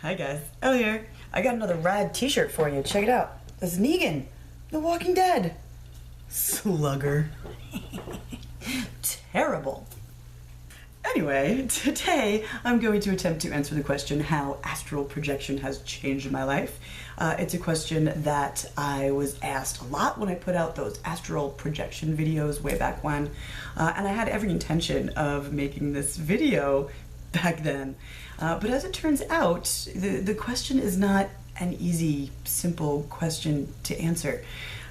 Hi guys, Elle here. I got another rad t-shirt for you. Check it out. This is Negan, The Walking Dead. Slugger. Terrible. Anyway, today I'm going to attempt to answer the question how astral projection has changed my life. It's a question that I was asked a lot when I put out those astral projection videos way back when, and I had every intention of making this video back then. But as it turns out, the question is not an easy, simple question to answer.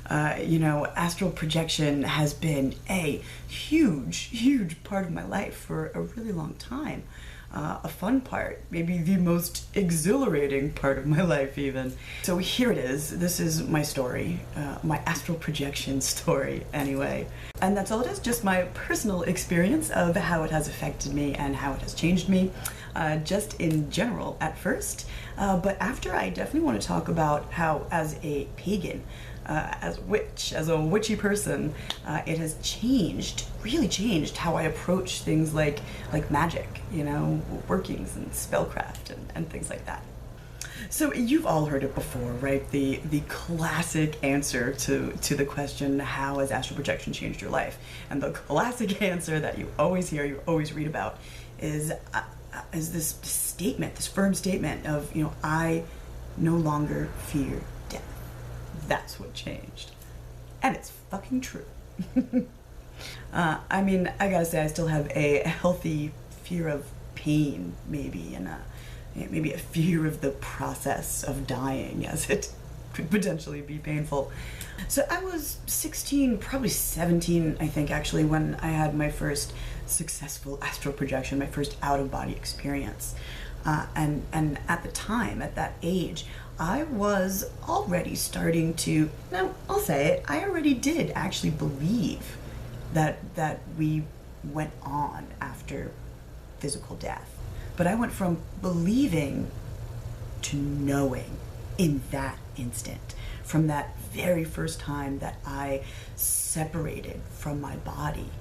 Astral projection has been a huge part of my life for a really long time. A fun part, maybe the most exhilarating part of my life even. So here it is. This is my story, my astral projection story anyway. And that's all it is, just my personal experience of how it has affected me and how it has changed me, just in general at first. But after, I definitely want to talk about how, as a pagan, as a witchy person, it has really changed how I approach things like magic, workings and spellcraft and things like that. So you've all heard it before, right? The classic answer to the question, how has astral projection changed your life? And the classic answer that you always hear, you always read about, is this statement, this firm statement of, I no longer fear death. That's what changed. And it's fucking true. I mean, I gotta say, I still have a healthy fear of pain, maybe, and maybe a fear of the process of dying, as it could potentially be painful. So I was 16, probably 17, I think, actually, when I had my first successful astral projection, my first out-of-body experience. And at the time, at that age, I was already starting to, now I'll say it, I already did actually believe that we went on after physical death. But I went from believing to knowing in that instant, from that very first time that I separated from my body.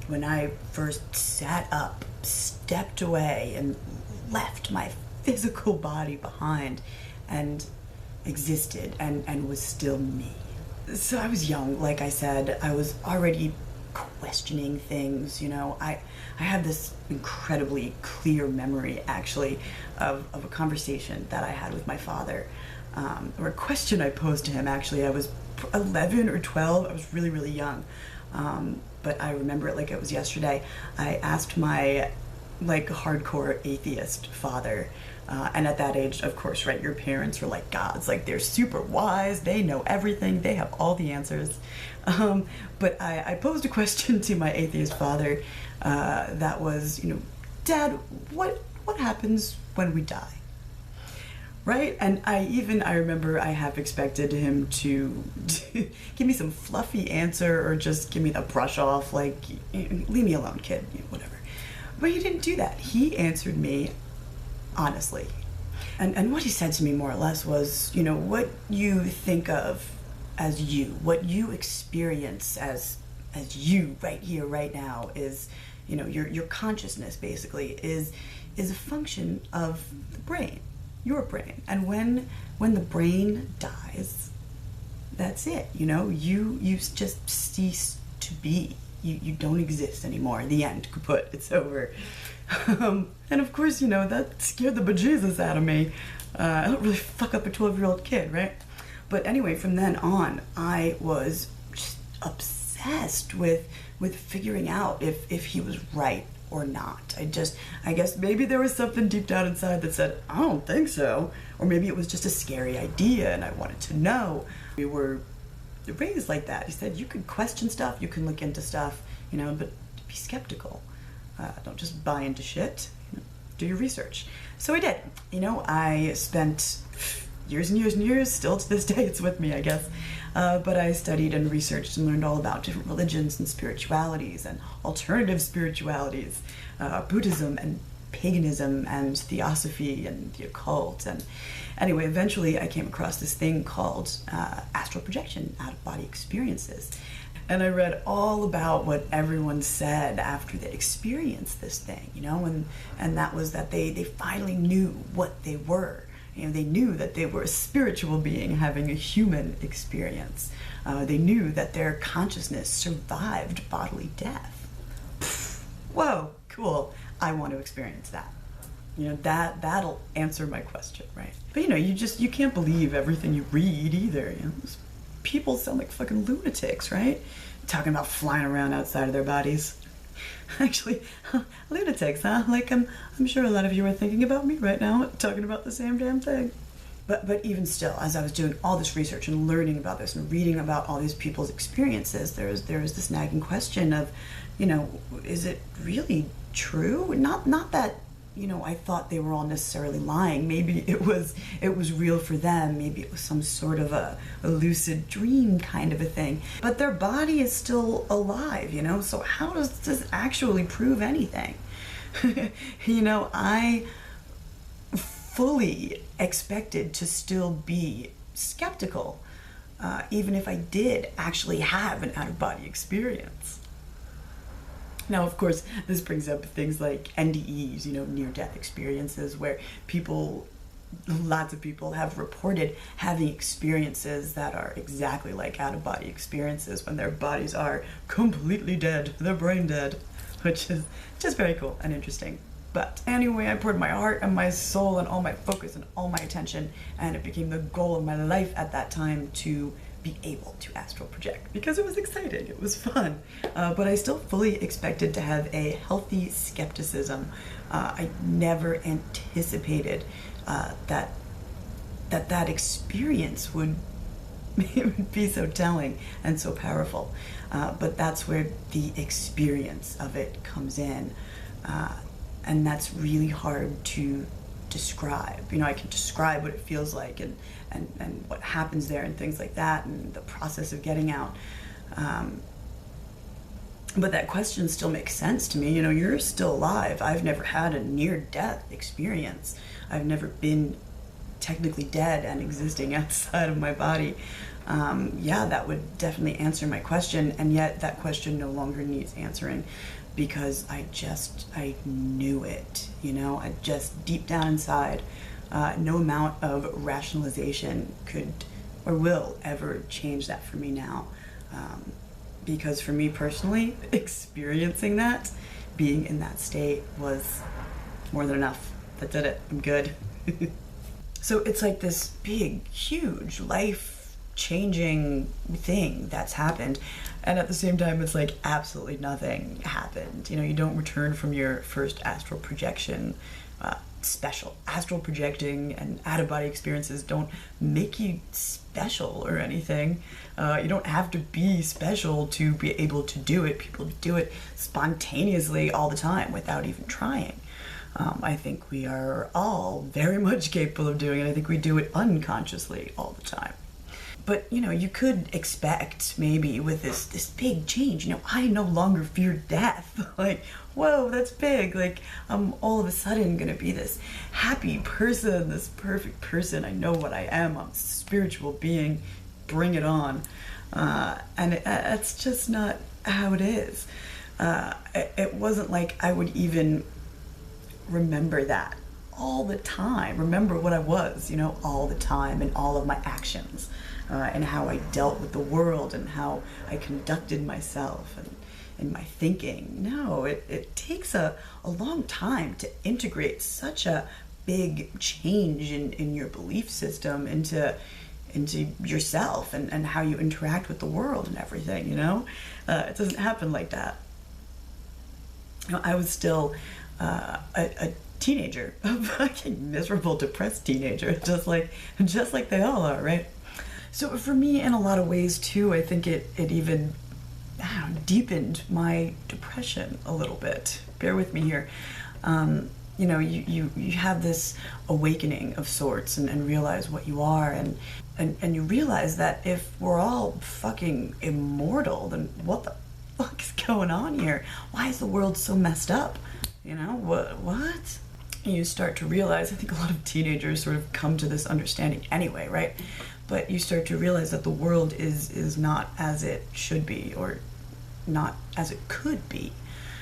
When I first sat up, stepped away, and left my physical body behind and existed and was still me. So I was young, like I said. I was already questioning things, I have this incredibly clear memory, actually, of a conversation that I had with my father, or a question I posed to him, actually. I was 11 or 12, I was really young, but I remember it like it was yesterday. I asked my hardcore atheist father, and at that age, of course, right, your parents are like gods, like they're super wise, they know everything, they have all the answers. But I posed a question to my atheist father that was, Dad, what happens when we die? Right? And I remember I half expected him to give me some fluffy answer, or just give me the brush off, like, leave me alone, kid, whatever. But he didn't do that. He answered me honestly. And what he said to me more or less was, what you think of as you, what you experience as you right here, right now, is, your consciousness basically is a function of the brain, your brain. And when the brain dies, that's it, you just cease to be. You don't exist anymore. The end, kaput, it's over. And of course, that scared the bejesus out of me. I don't really fuck up a 12-year-old kid, right? But anyway, from then on, I was just obsessed with figuring out if he was right or not. I guess maybe there was something deep down inside that said, I don't think so. Or maybe it was just a scary idea and I wanted to know. We were raised like that. He said, you can question stuff, you can look into stuff, but be skeptical. Don't just buy into shit. Do your research. So I did. I spent years and years and years, still to this day it's with me, I guess. But I studied and researched and learned all about different religions and spiritualities and alternative spiritualities, Buddhism and paganism and theosophy and the occult. And anyway, eventually I came across this thing called astral projection, out-of-body experiences. And I read all about what everyone said after they experienced this thing, and that was that they finally knew what they were. They knew that they were a spiritual being having a human experience. They knew that their consciousness survived bodily death. Pfft, whoa, cool. I want to experience that. That'll answer my question, right? But you can't believe everything you read either. Those people sound like fucking lunatics, right? Talking about flying around outside of their bodies. Actually, lunatics, huh? Like I'm sure a lot of you are thinking about me right now, talking about the same damn thing. But even still, as I was doing all this research and learning about this and reading about all these people's experiences, there was this nagging question of, is it really true? Not that, I thought they were all necessarily lying. Maybe it was real for them. Maybe it was some sort of a lucid dream kind of a thing. But their body is still alive, so how does this actually prove anything? I fully expected to still be skeptical, even if I did actually have an out-of-body experience. Now, of course, this brings up things like NDEs, near-death experiences, where lots of people have reported having experiences that are exactly like out-of-body experiences when their bodies are completely dead, they're brain dead, which is just very cool and interesting. But anyway, I poured my heart and my soul and all my focus and all my attention, and it became the goal of my life at that time to be able to astral project, because it was exciting, it was fun, but I still fully expected to have a healthy skepticism. I never anticipated that experience would be so telling and so powerful, but that's where the experience of it comes in, and that's really hard to describe. I can describe what it feels like and what happens there and things like that and the process of getting out. But that question still makes sense to me. You're still alive. I've never had a near-death experience. I've never been technically dead and existing outside of my body. Yeah, that would definitely answer my question, and yet that question no longer needs answering, because I knew it, I just deep down inside, no amount of rationalization could or will ever change that for me now. Because for me personally, experiencing that, being in that state, was more than enough. That did it. I'm good. So it's like this big, huge, life-changing thing that's happened, and at the same time it's like absolutely nothing happened. You don't return from your first astral projection special. Astral projecting and out-of-body experiences don't make you special or anything. You don't have to be special to be able to do it. People do it spontaneously all the time without even trying. I think we are all very much capable of doing it. I think we do it unconsciously all the time. But, you could expect maybe with this big change, I no longer fear death. Like, whoa, that's big. Like, I'm all of a sudden going to be this happy person, this perfect person. I know what I am. I'm a spiritual being. Bring it on. And it's just not how it is. It wasn't like I would even remember that all the time. Remember what I was, all the time, and all of my actions, and how I dealt with the world and how I conducted myself and my thinking. No, it takes a long time to integrate such a big change in your belief system into yourself and how you interact with the world and everything, it doesn't happen like that. I was still a teenager, a fucking miserable, depressed teenager, just like they all are, right? So for me, in a lot of ways too, I think it even deepened my depression a little bit. Bear with me here. You have this awakening of sorts and realize what you are, and you realize that if we're all fucking immortal, then what the fuck is going on here? Why is the world so messed up? What? You start to realize, I think a lot of teenagers sort of come to this understanding anyway, right? But you start to realize that the world is not as it should be, or not as it could be.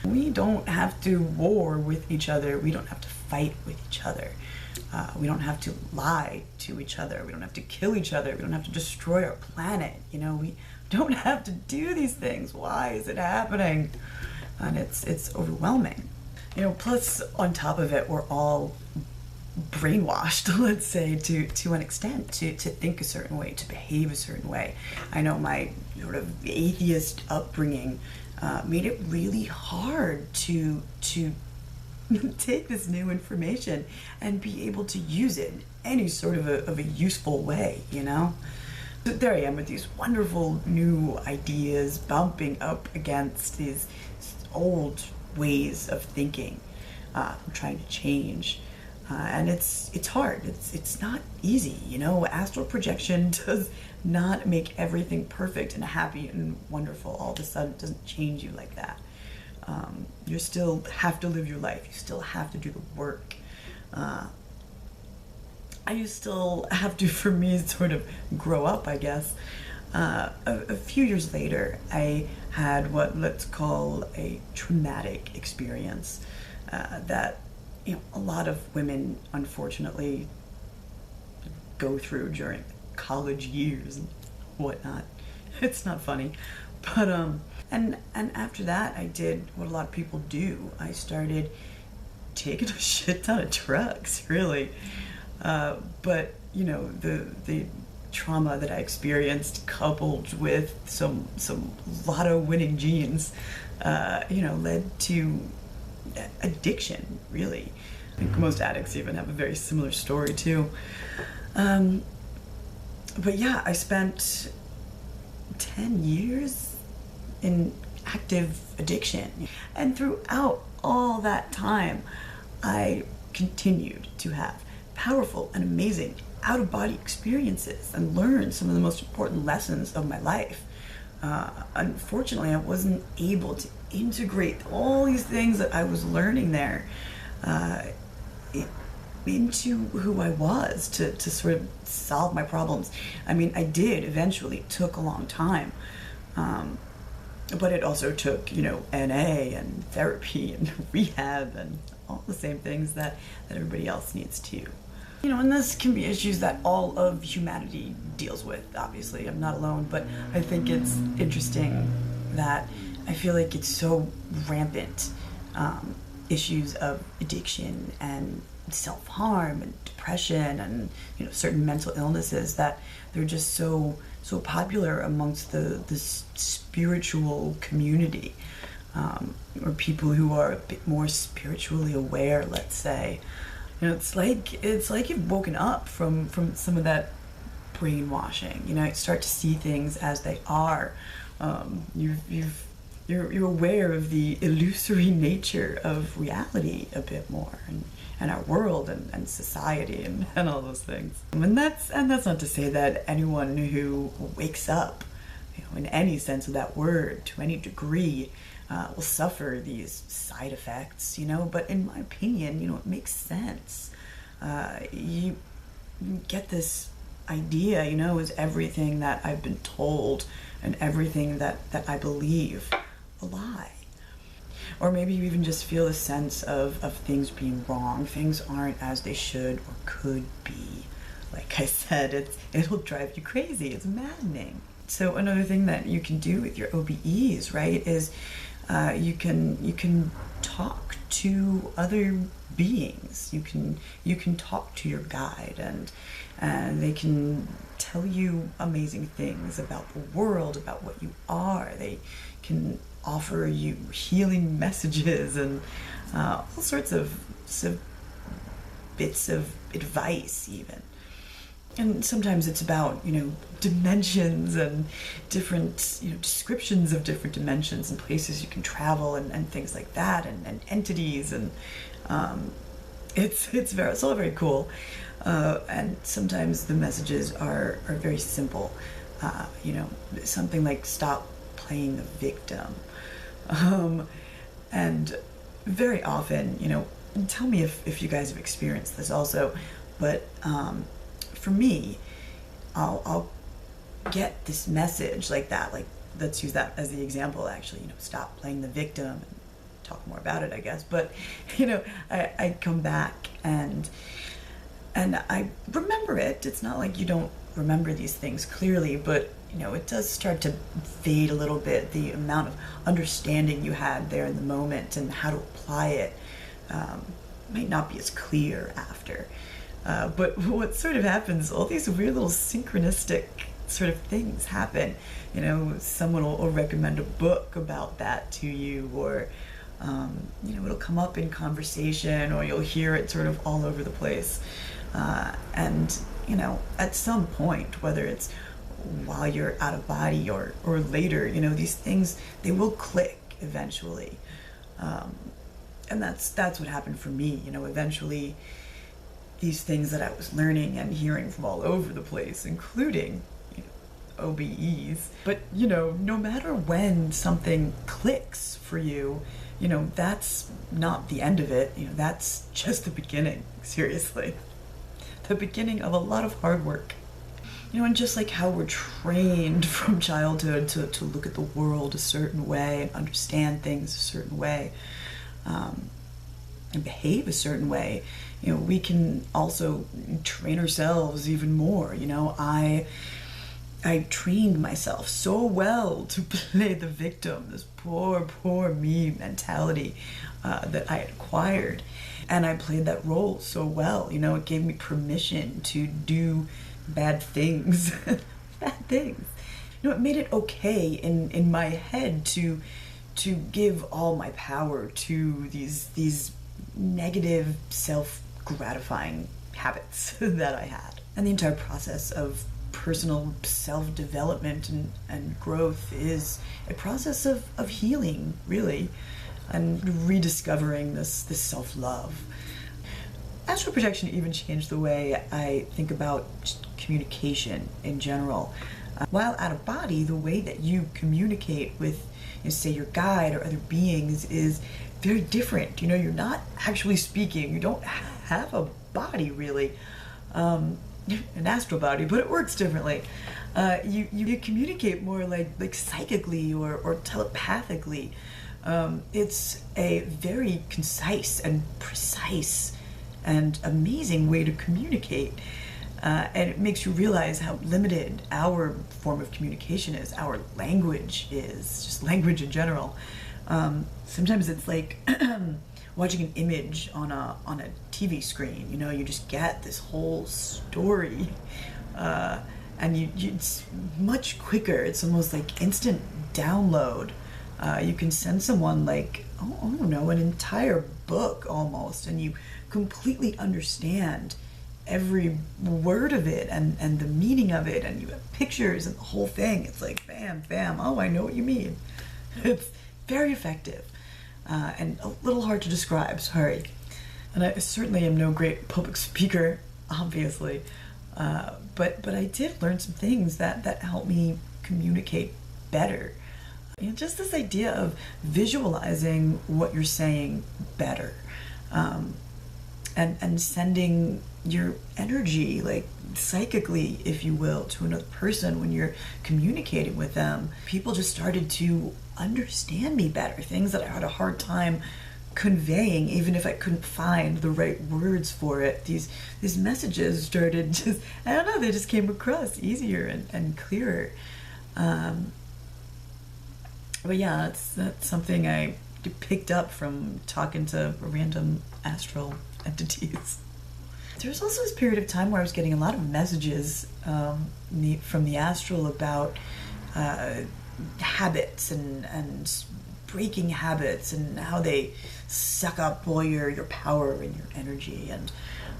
We don't have to war with each other. We don't have to fight with each other. We don't have to lie to each other. We don't have to kill each other. We don't have to destroy our planet. You know, we don't have to do these things. Why is it happening? And it's overwhelming. You know, plus on top of it, we're all brainwashed, let's say, to an extent, to think a certain way, to behave a certain way. I know my sort of atheist upbringing made it really hard to take this new information and be able to use it in any sort of a useful way, you know? So there I am with these wonderful new ideas bumping up against these old ways of thinking, trying to change. And it's hard. It's not easy, you know. Astral projection does not make everything perfect and happy and wonderful all of a sudden. It doesn't change you like that. You still have to live your life. You still have to do the work. You still have to, for me, sort of grow up, I guess. A few years later, I had what let's call a traumatic experience that, you know, a lot of women, unfortunately, go through during college years and whatnot. It's not funny, but and after that, I did what a lot of people do. I started taking a shit ton of drugs, really. But you know, the trauma that I experienced, coupled with some lotto winning genes, you know, led to addiction, really. I think most addicts even have a very similar story too. But yeah, I spent 10 years in active addiction. And throughout all that time, I continued to have powerful and amazing out-of-body experiences and learn some of the most important lessons of my life. Unfortunately, I wasn't able to integrate all these things that I was learning there into who I was to sort of solve my problems. I mean, I did eventually. It took a long time. But it also took, you know, NA and therapy and rehab and all the same things that everybody else needs too. You know, and this can be issues that all of humanity deals with, obviously. I'm not alone, but I think it's interesting that I feel like it's so rampant, issues of addiction and self-harm and depression and, you know, certain mental illnesses, that they're just so popular amongst the spiritual community, or people who are a bit more spiritually aware, let's say. You know, it's like you've woken up from some of that brainwashing. You know, you start to see things as they are. You're aware of the illusory nature of reality a bit more, and our world and society and all those things. And that's not to say that anyone who wakes up, you know, in any sense of that word, to any degree, will suffer these side effects, you know, but in my opinion, you know, it makes sense. You get this idea, you know, is everything that I've been told and everything that I believe a lie? Or maybe you even just feel a sense of things being wrong. Things aren't as they should or could be. Like I said, it'll drive you crazy. It's maddening. So another thing that you can do with your OBEs, right, is you can talk to other beings. You can talk to your guide, and they can tell you amazing things about the world, about what you are. They can offer you healing messages and all sorts of bits of advice even. And sometimes it's about, you know, dimensions and different, you know, descriptions of different dimensions and places you can travel and things like that, and entities, and it's all very cool. And sometimes the messages are very simple. You know, something like stop playing the victim. And very often, you know, tell me if you guys have experienced this also, but for me, I'll get this message like that, like, let's use that as the example, actually, you know, stop playing the victim, and talk more about it, I guess, but, you know, I come back and And I remember it. It's not like you don't remember these things clearly, but you know, it does start to fade a little bit. The amount of understanding you had there in the moment and how to apply it might not be as clear after. But what sort of happens, all these weird little synchronistic sort of things happen. You know, someone will recommend a book about that to you, or you know, it'll come up in conversation, or you'll hear it sort of all over the place. And you know, at some point, whether it's while you're out of body or later, you know, these things, they will click eventually. And that's what happened for me. You know, eventually these things that I was learning and hearing from all over the place, including, you know, OBEs. But, you know, no matter when something clicks for you, you know, that's not the end of it. You know, that's just the beginning, seriously. The beginning of a lot of hard work. You know, and just like how we're trained from childhood to look at the world a certain way and understand things a certain way, and behave a certain way, you know, we can also train ourselves even more. You know, I trained myself so well to play the victim, this poor me mentality that I had acquired. And I played that role so well. You know, it gave me permission to do bad things. Bad things. You know, it made it okay in my head to give all my power to these negative self-gratifying habits that I had. And the entire process of personal self-development and growth is a process of healing, really, and rediscovering this self-love. Astral projection even changed the way I think about just communication in general. While out of body, the way that you communicate with, you know, say, your guide or other beings is very different. You know, you're not actually speaking. You don't have a body, really, an astral body, but it works differently. You communicate more like psychically or telepathically. It's a very concise and precise and amazing way to communicate. And it makes you realize how limited our form of communication is, our language is, just language in general. Sometimes it's like watching an image on a TV screen. You know, you just get this whole story, and it's much quicker. It's almost like instant download. You can send someone like, I don't know, an entire book almost, and you completely understand every word of it and the meaning of it, and you have pictures and the whole thing. It's like, bam, bam, oh, I know what you mean. It's very effective, and a little hard to describe, sorry. And I certainly am no great public speaker, obviously, but I did learn some things that helped me communicate better. You know, just this idea of visualizing what you're saying better, and sending your energy, like psychically, if you will, to another person when you're communicating with them. People just started to understand me better, things that I had a hard time conveying, even if I couldn't find the right words for it. These messages started just, I don't know, they just came across easier and clearer. But yeah, that's something I picked up from talking to random astral entities. There was also this period of time where I was getting a lot of messages from the astral about habits and breaking habits and how they suck up all your power and your energy. And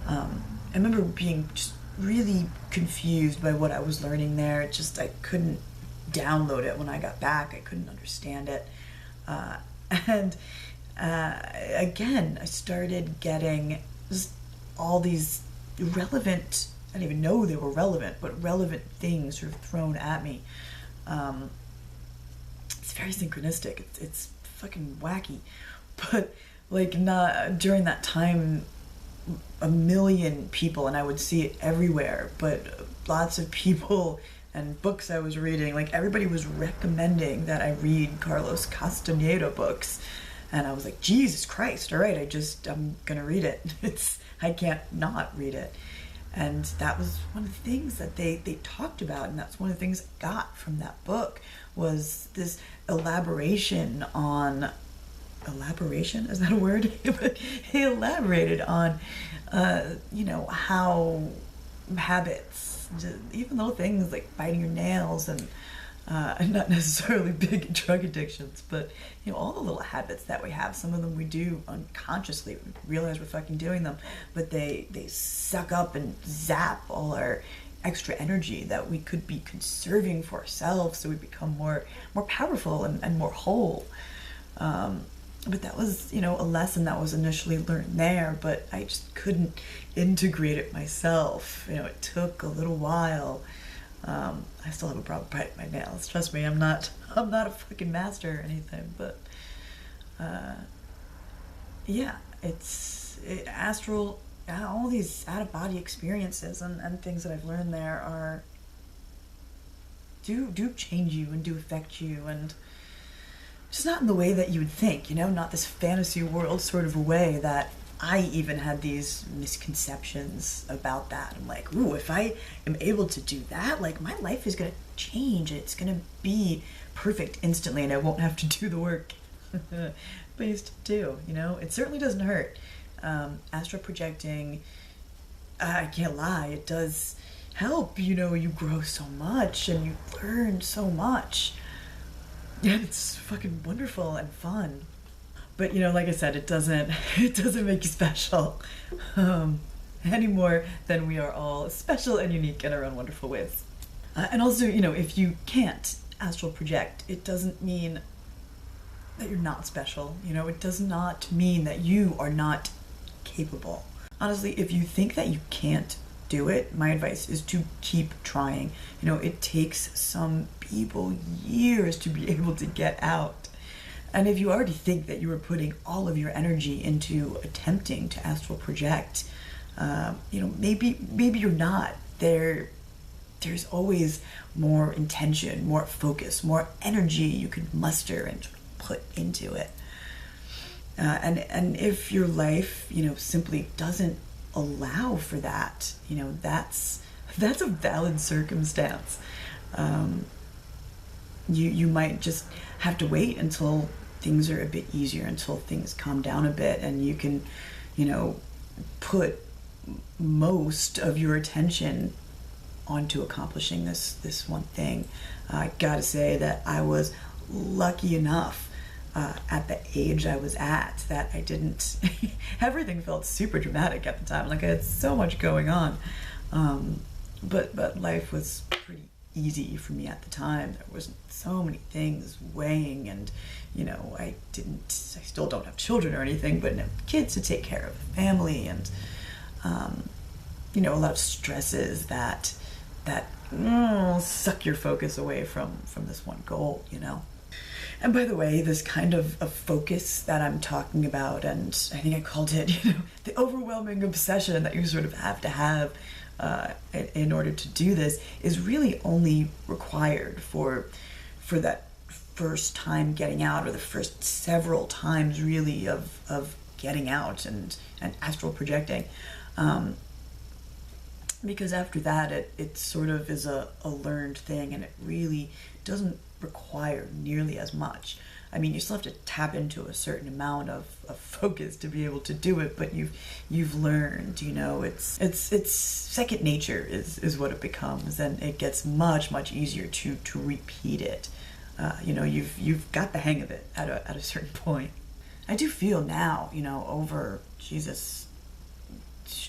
I remember being just really confused by what I was learning there. It just, I couldn't download it when I got back. I couldn't understand it. And again, I started getting just all these relevant, I didn't even know they were relevant, but relevant things sort of thrown at me. It's very synchronistic. It's fucking wacky. But like, not during that time, a million people, and I would see it everywhere, but lots of people and books I was reading, like everybody was recommending that I read Carlos Castaneda books. And I was like, Jesus Christ, all right, I'm gonna read it. I can't not read it. And that was one of the things that they talked about, and that's one of the things I got from that book, was this elaboration on, elaboration, is that a word? He elaborated on, you know, how habits, even little things like biting your nails, and not necessarily big drug addictions, but you know, all the little habits that we have. Some of them we do unconsciously, we realize we're fucking doing them, but they suck up and zap all our extra energy that we could be conserving for ourselves, so we become more powerful and more whole. But that was, you know, a lesson that was initially learned there, but I just couldn't integrate it myself. You know, it took a little while. I still have a problem biting my nails. Trust me, I'm not a fucking master or anything, but yeah, astral, all these out-of-body experiences and things that I've learned there do change you and do affect you, and just not in the way that you would think, you know, not this fantasy world sort of a way that I even had these misconceptions about that. I'm like, ooh, if I am able to do that, like, my life is going to change. It's going to be perfect instantly, and I won't have to do the work. But you still do, you know? It certainly doesn't hurt. Astral projecting, I can't lie, it does help. You know, you grow so much, and you learn so much. And it's fucking wonderful and fun. But, you know, like I said, it doesn't make you special any more than we are all special and unique in our own wonderful ways. And also, you know, if you can't astral project, it doesn't mean that you're not special. You know, it does not mean that you are not capable. Honestly, if you think that you can't do it, my advice is to keep trying. You know, it takes some people years to be able to get out. And if you already think that you are putting all of your energy into attempting to astral project, you know, maybe you're not. There's always more intention, more focus, more energy you can muster and put into it. And if your life, you know, simply doesn't allow for that, you know, that's a valid circumstance. You might just have to wait until things are a bit easier, until things calm down a bit, and you can, you know, put most of your attention onto accomplishing this one thing. I gotta say that I was lucky enough at the age I was at that I didn't everything felt super dramatic at the time. Like, I had so much going on, but life was pretty easy for me at the time. There wasn't so many things weighing, and you know, I still don't have children or anything, but kids to take care of, family, and you know, a lot of stresses that suck your focus away from this one goal, you know. And by the way, this kind of focus that I'm talking about, and I think I called it, you know, the overwhelming obsession that you sort of have to have in order to do this, is really only required for that first time getting out, or the first several times really of getting out and astral projecting. Because after that, it sort of is a learned thing, and it really doesn't require nearly as much. I mean, you still have to tap into a certain amount of focus to be able to do it, but you've learned, you know, it's second nature is what it becomes, and it gets much easier to repeat it. You know, you've got the hang of it at a certain point. I do feel now, you know, over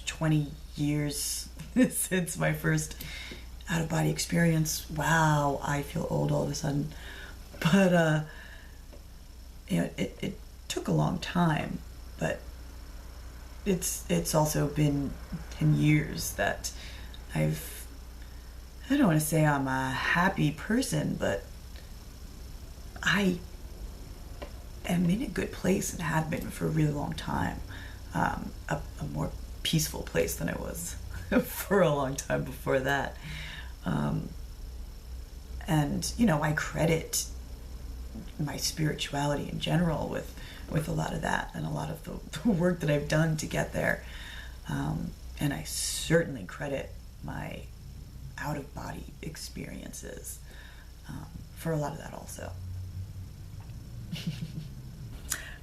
20 years since my first out-of-body experience. Wow, I feel old all of a sudden. But you know, it took a long time, but it's also been 10 years that I don't want to say I'm a happy person, but I am in a good place and have been for a really long time. A more peaceful place than I was for a long time before that. And, you know, I credit my spirituality in general with a lot of that, and a lot of the work that I've done to get there. And I certainly credit my out-of-body experiences for a lot of that also.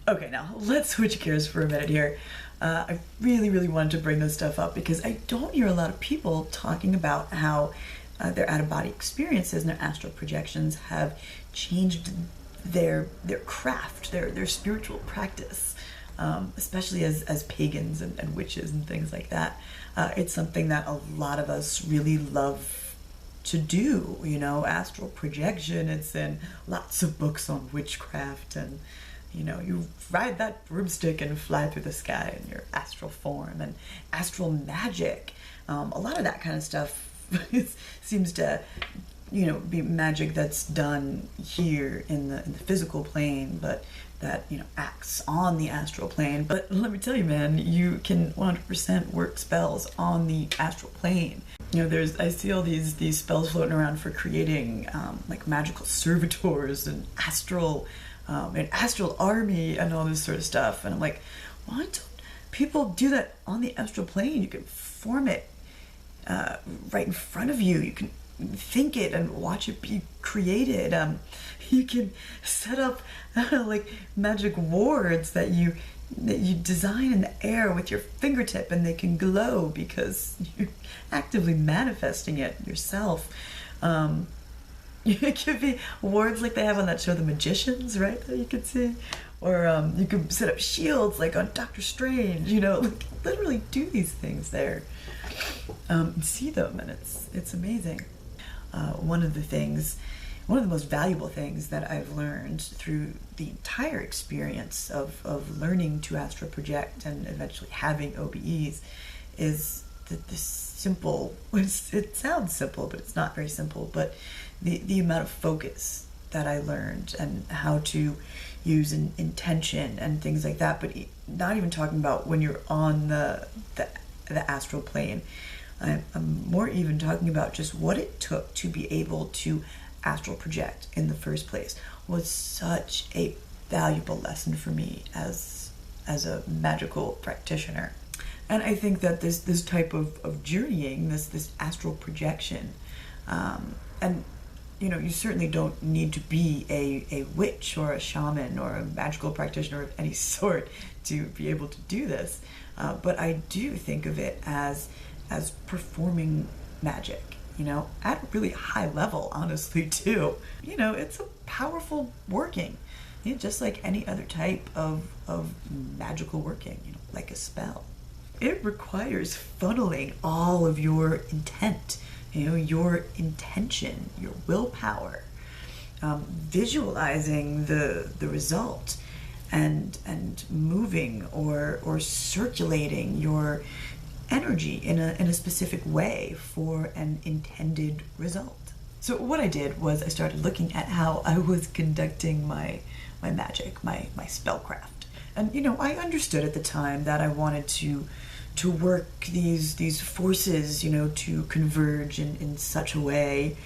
Okay, now let's switch gears for a minute here. I really wanted to bring this stuff up because I don't hear a lot of people talking about how their out-of-body experiences and their astral projections have changed their craft, their spiritual practice, especially as pagans and witches and things like that. It's something that a lot of us really love to do, you know, astral projection. It's in lots of books on witchcraft, and you know, you ride that broomstick and fly through the sky in your astral form, and astral magic. A lot of that kind of stuff seems to, you know, be magic that's done here in the physical plane, but that, you know, acts on the astral plane. But let me tell you, man, you can 100% work spells on the astral plane. You know, I see all these spells floating around for creating like magical servitors and astral army and all this sort of stuff. And I'm like, why don't people do that on the astral plane? You can form it right in front of you. You can think it and watch it be created. You can set up like magic wards that you design in the air with your fingertip, and they can glow because you're actively manifesting it yourself. It could be wards like they have on that show The Magicians, right, that you could see. Or you could set up shields like on Doctor Strange, you know, like literally do these things there. And see them, and it's amazing. One of the most valuable things that I've learned through the entire experience of learning to astral project and eventually having OBEs is that this simple, it sounds simple, but it's not very simple, but the amount of focus that I learned and how to use an intention and things like that, but not even talking about when you're on the astral plane. I'm more even talking about just what it took to be able to astral project in the first place was such a valuable lesson for me as a magical practitioner. And I think that this type of journeying, this astral projection, and you know, you certainly don't need to be a witch or a shaman or a magical practitioner of any sort to be able to do this. But I do think of it as performing magic, you know, at a really high level, honestly, too. You know, it's a powerful working, you know, just like any other type of magical working, you know, like a spell. It requires funneling all of your intent, you know, your intention, your willpower, visualizing the result, and moving or circulating your energy in a specific way for an intended result. So what I did was I started looking at how I was conducting my magic, my spellcraft. And you know, I understood at the time that I wanted to work these forces, you know, to converge in such a way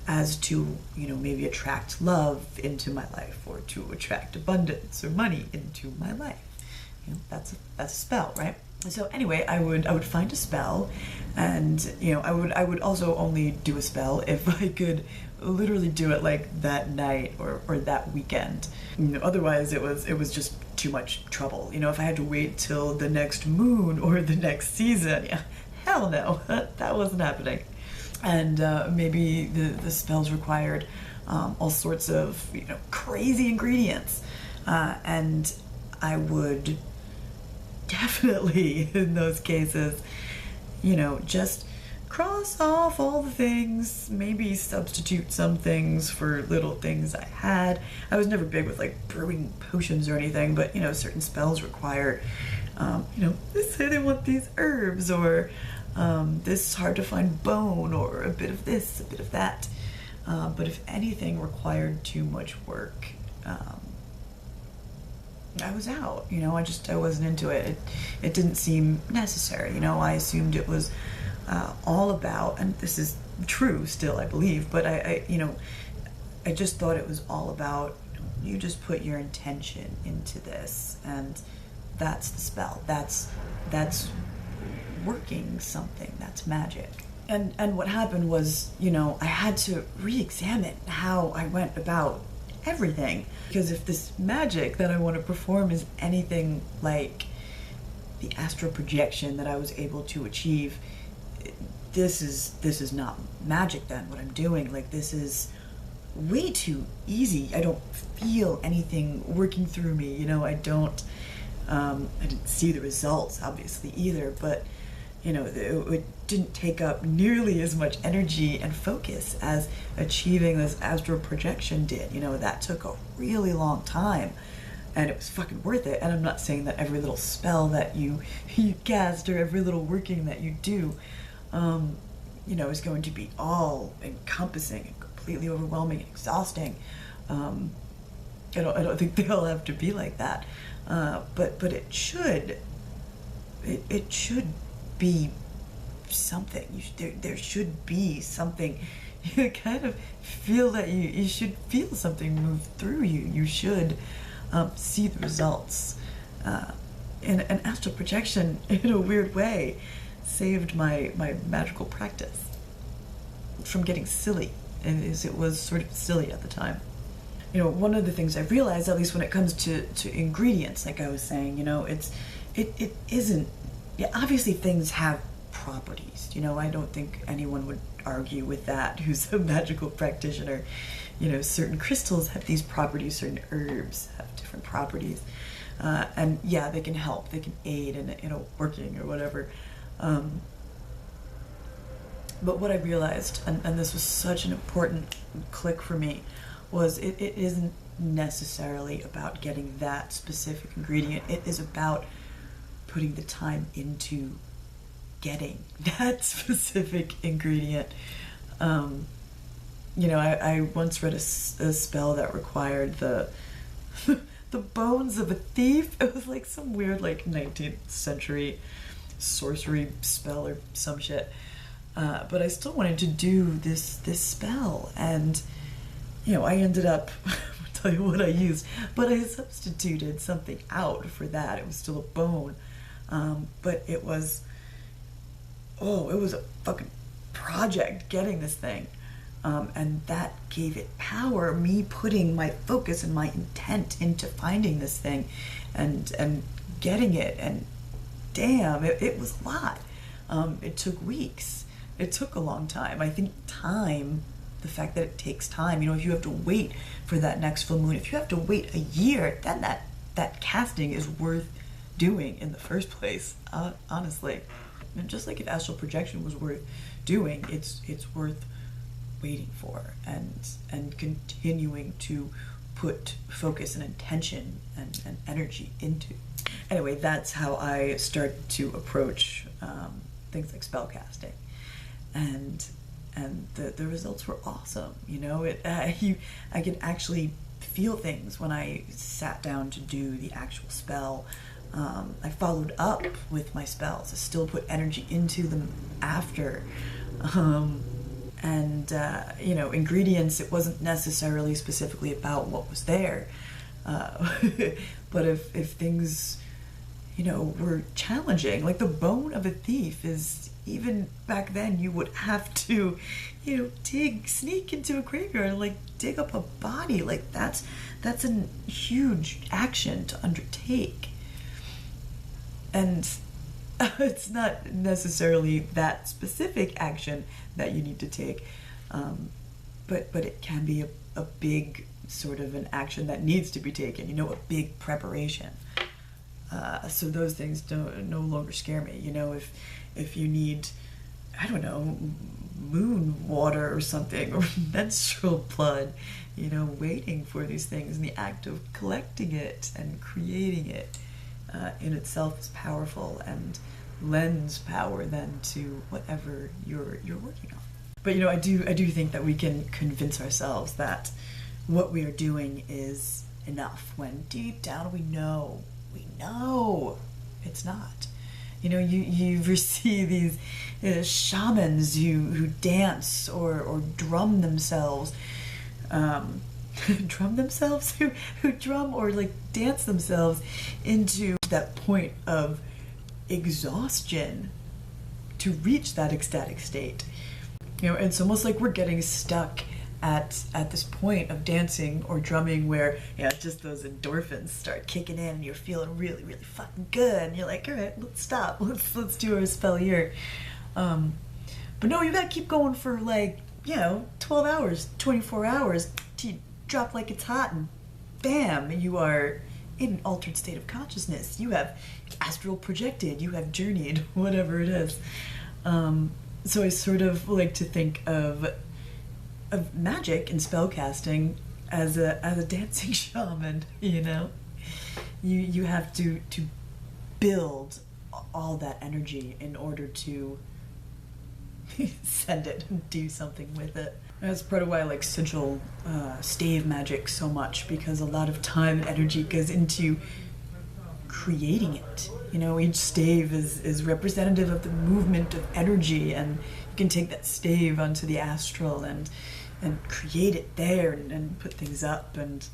as to, you know, maybe attract love into my life, or to attract abundance or money into my life. You know, that's a spell, right? So anyway, I would find a spell, and you know, I would also only do a spell if I could literally do it like that night or that weekend. You know, otherwise it was just too much trouble. You know, if I had to wait till the next moon or the next season, yeah, hell no, that wasn't happening. And maybe the spells required all sorts of, you know, crazy ingredients, and I would definitely, in those cases, you know, just cross off all the things, maybe substitute some things for little things I had. I was never big with like brewing potions or anything, but you know, certain spells require, you know, they say they want these herbs, or this hard to find bone, or a bit of this, a bit of that. But if anything required too much work, I was out, you know, I wasn't into it. It didn't seem necessary, you know. I assumed it was all about, and this is true still, I believe, but I you know, I just thought it was all about, you just put your intention into this, and that's the spell. That's working something that's magic. And what happened was, you know, I had to re-examine how I went about everything. Because if this magic that I want to perform is anything like the astral projection that I was able to achieve, this is not magic then, what I'm doing. Like, this is way too easy. I don't feel anything working through me, you know. I didn't see the results, obviously, either, but, you know, it didn't take up nearly as much energy and focus as achieving this astral projection did. You know, that took a really long time, and it was fucking worth it. And I'm not saying that every little spell that you cast or every little working that you do, you know, is going to be all encompassing and completely overwhelming and exhausting. I don't think they all have to be like that. But it should be something. There should be something. You kind of feel that you should feel something move through you. You should see the results. And astral projection, in a weird way, saved my magical practice from getting silly, as it was sort of silly at the time. You know, one of the things I realized, at least when it comes to ingredients, like I was saying, you know, it isn't, yeah, obviously things have properties, you know. I don't think anyone would argue with that who's a magical practitioner. You know, certain crystals have these properties, certain herbs have different properties, and yeah, they can help, they can aid in, you know, working or whatever. But what I realized, and this was such an important click for me, was it isn't necessarily about getting that specific ingredient. It is about putting the time into getting that specific ingredient. You know, I once read a spell that required the bones of a thief. It was like some weird, like, 19th century sorcery spell or some shit. But I still wanted to do this spell, and, you know, I ended up, I'll tell you what I used, but I substituted something out for that. It was still a bone, but it was a fucking project getting this thing, and that gave it power, me putting my focus and my intent into finding this thing and getting it, and damn, it was a lot. It took weeks. It took a long time. I think time, the fact that it takes time, you know, if you have to wait for that next full moon, if you have to wait a year, then that casting is worth doing in the first place, honestly. And just like if astral projection was worth doing, it's worth waiting for and continuing to put focus and intention and energy into. Anyway, that's how I started to approach things like spell casting, and the results were awesome. You know, I could actually feel things when I sat down to do the actual spell. I followed up with my spells. I still put energy into them after. You know, ingredients, it wasn't necessarily specifically about what was there. But if things, you know, were challenging, like the bone of a thief is, even back then, you would have to, you know, sneak into a graveyard and, like, dig up a body. Like, that's a huge action to undertake. And it's not necessarily that specific action that you need to take, but it can be a big sort of an action that needs to be taken, you know, a big preparation. So those things no longer scare me. You know, if you need, I don't know, moon water or something, or menstrual blood, you know, waiting for these things, and the act of collecting it and creating it in itself is powerful and lends power then to whatever you're working on. But, you know, I do think that we can convince ourselves that what we are doing is enough, when deep down we know it's not. You know, you see these shamans who dance or drum themselves, who drum or, like, dance themselves into that point of exhaustion to reach that ecstatic state. You know, it's almost like we're getting stuck at this point of dancing or drumming where, you know, just those endorphins start kicking in and you're feeling really, really fucking good, and you're like, all right, let's stop, let's do our spell here. But no, you gotta keep going for, like, you know, 12 hours, 24 hours, till you drop like it's hot, and bam, you are in an altered state of consciousness. You have astral projected, you have journeyed, whatever it is. So I sort of like to think of magic and spellcasting as a dancing shaman, you know? You have to build all that energy in order to send it and do something with it. That's part of why I like sigil stave magic so much, because a lot of time and energy goes into creating it. You know, each stave is representative of the movement of energy, and you can take that stave onto the astral and create it there and put things up, and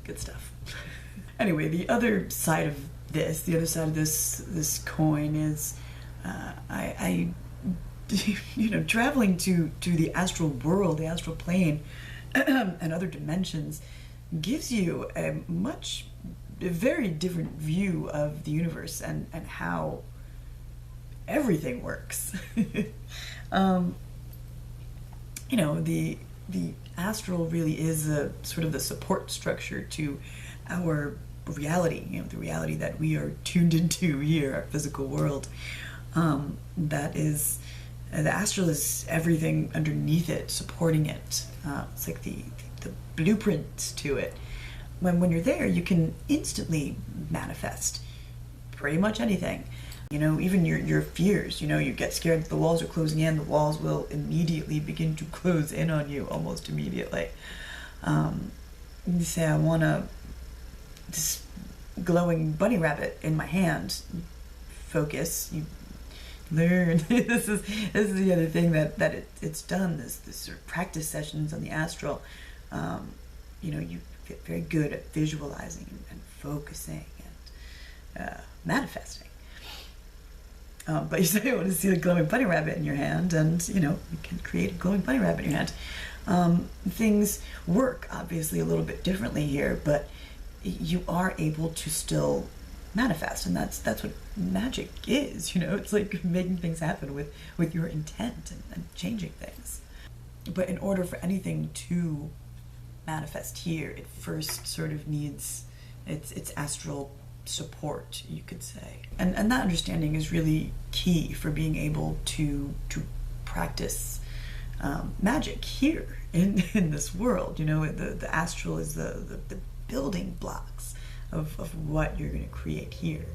good stuff. Anyway, the other side of this coin is I you know, traveling to the astral world, the astral plane, and other dimensions gives you a very different view of the universe and how everything works. You know, the astral really is a sort of the support structure to our reality, you know, the reality that we are tuned into here, our physical world. That is, the astral is everything underneath it, supporting it. It's like the blueprint to it. When you're there, you can instantly manifest pretty much anything. You know, even your fears. You know, you get scared that the walls are closing in, the walls will immediately begin to close in on you, almost immediately. You say, I want this glowing bunny rabbit in my hand. Focus. You learn. This is the other thing that it's done. This sort of practice sessions on the astral. You know, you get very good at visualizing and focusing and manifesting. But you say you want to see a glowing bunny rabbit in your hand, and you know, you can create a glowing bunny rabbit in your hand. Things work obviously a little bit differently here, but you are able to still manifest, and that's what magic is. You know, it's like making things happen with your intent and changing things. But in order for anything to manifest here, it first sort of needs its astral support, you could say. And that understanding is really key for being able to practice magic here in this world. You know, the astral is the building blocks of what you're going to create here.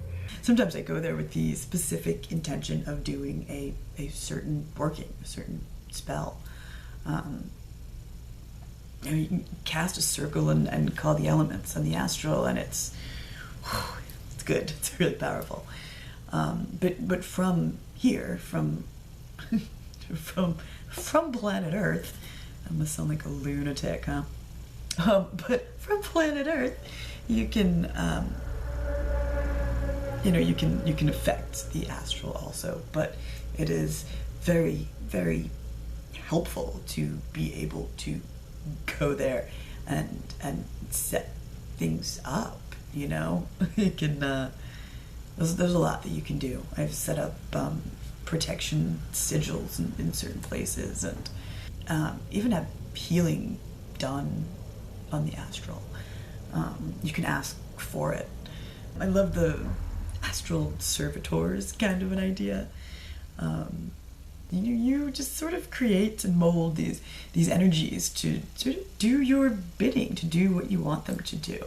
Sometimes I go there with the specific intention of doing a certain working, a certain spell. You know, you can cast a circle and call the elements on the astral, and it's good. It's really powerful. But from here, from planet Earth, I must sound like a lunatic, huh? But from planet Earth, you can, you know, you can affect the astral also. But it is very, very helpful to be able to go there and set things up. You know, you can. There's a lot that you can do. I've set up protection sigils in certain places, and even have healing done on the astral. You can ask for it. I love the astral servitors kind of an idea. You just sort of create and mold these energies to do your bidding, to do what you want them to do.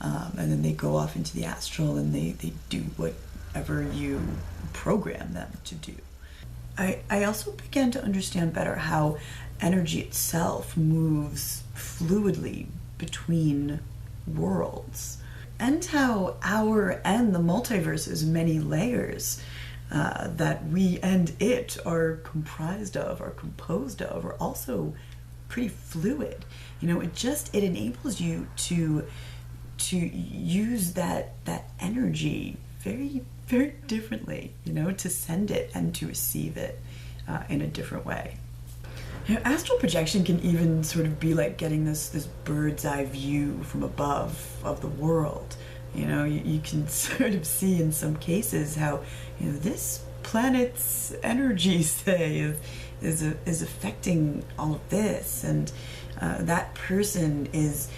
And then they go off into the astral and they do whatever you program them to do. I also began to understand better how energy itself moves fluidly between worlds, and how our and the multiverse's many layers that we and it are comprised of, are composed of, are also pretty fluid. You know, it enables you to use that energy very, very differently, you know, to send it and to receive it in a different way. You know, astral projection can even sort of be like getting this bird's eye view from above of the world. You know, you can sort of see in some cases how, you know, this planet's energy, say, is affecting all of this, and that person is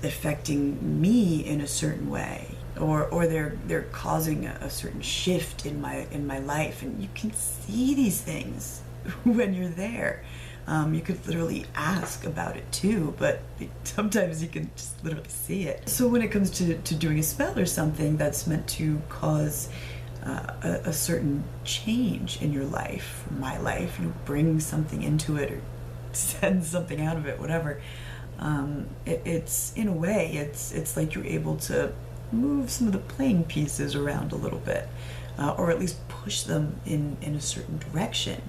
affecting me in a certain way, or they're causing a certain shift in my life, and you can see these things when you're there. You could literally ask about it too, but sometimes you can just literally see it. So when it comes to doing a spell or something that's meant to cause a certain change in your life, my life, you know, bring something into it or send something out of it, whatever, it's in a way, it's like you're able to move some of the playing pieces around a little bit, or at least push them in a certain direction,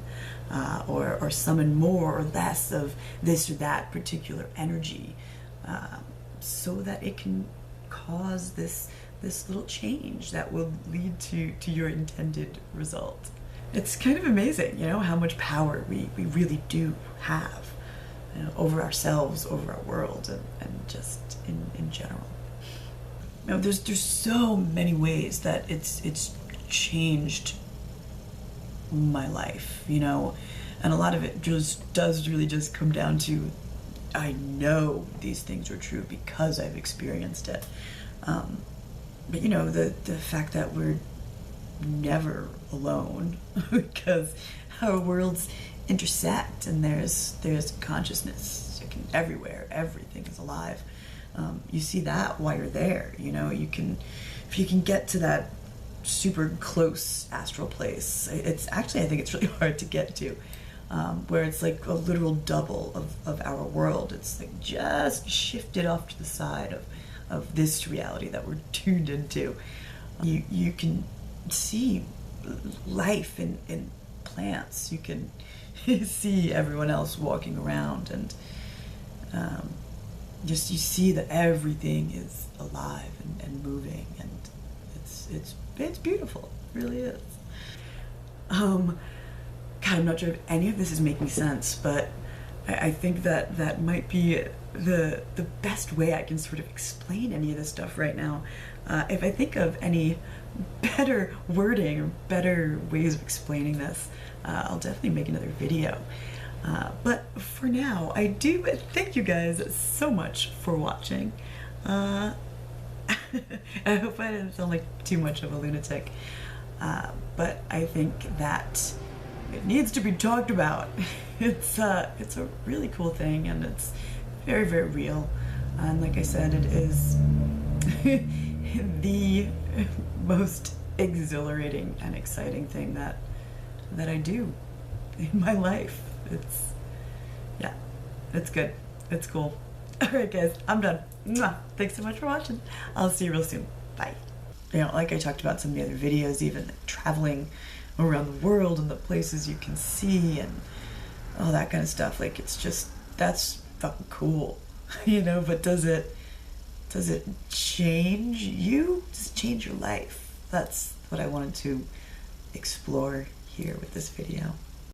or summon more or less of this or that particular energy, so that it can cause this little change that will lead to your intended result. It's kind of amazing, you know, how much power we really do have, you know, over ourselves, over our world, and just in general. You know, there's so many ways that it's changed my life, you know, and a lot of it does really just come down to, I know these things are true because I've experienced it. But you know, the fact that we're never alone because our worlds intersect, and there's consciousness everywhere, everything is alive. You see that while you're there, you know, if you can get to that super close astral place, it's actually, I think it's really hard to get to, where it's like a literal double of our world. It's like just shifted off to the side of this reality that we're tuned into. You can see life in plants. You can see everyone else walking around, and just you see that everything is alive and moving, and it's beautiful. It really is. God, I'm not sure if any of this is making sense, but I think that might be the best way I can sort of explain any of this stuff right now. If I think of any better wording or better ways of explaining this, I'll definitely make another video. But for now, I do thank you guys so much for watching. I hope I didn't sound like too much of a lunatic, but I think that it needs to be talked about. It's a really cool thing, and it's very, very real. And like I said, it is the most exhilarating and exciting thing that I do in my life. It's good. It's cool. Alright guys, I'm done. Mwah. Thanks so much for watching. I'll see you real soon. Bye. You know, like I talked about some of the other videos, even like traveling around the world and the places you can see and all that kind of stuff, like it's just, that's fucking cool. You know, but does it change you? Does it change your life? That's what I wanted to explore here with this video.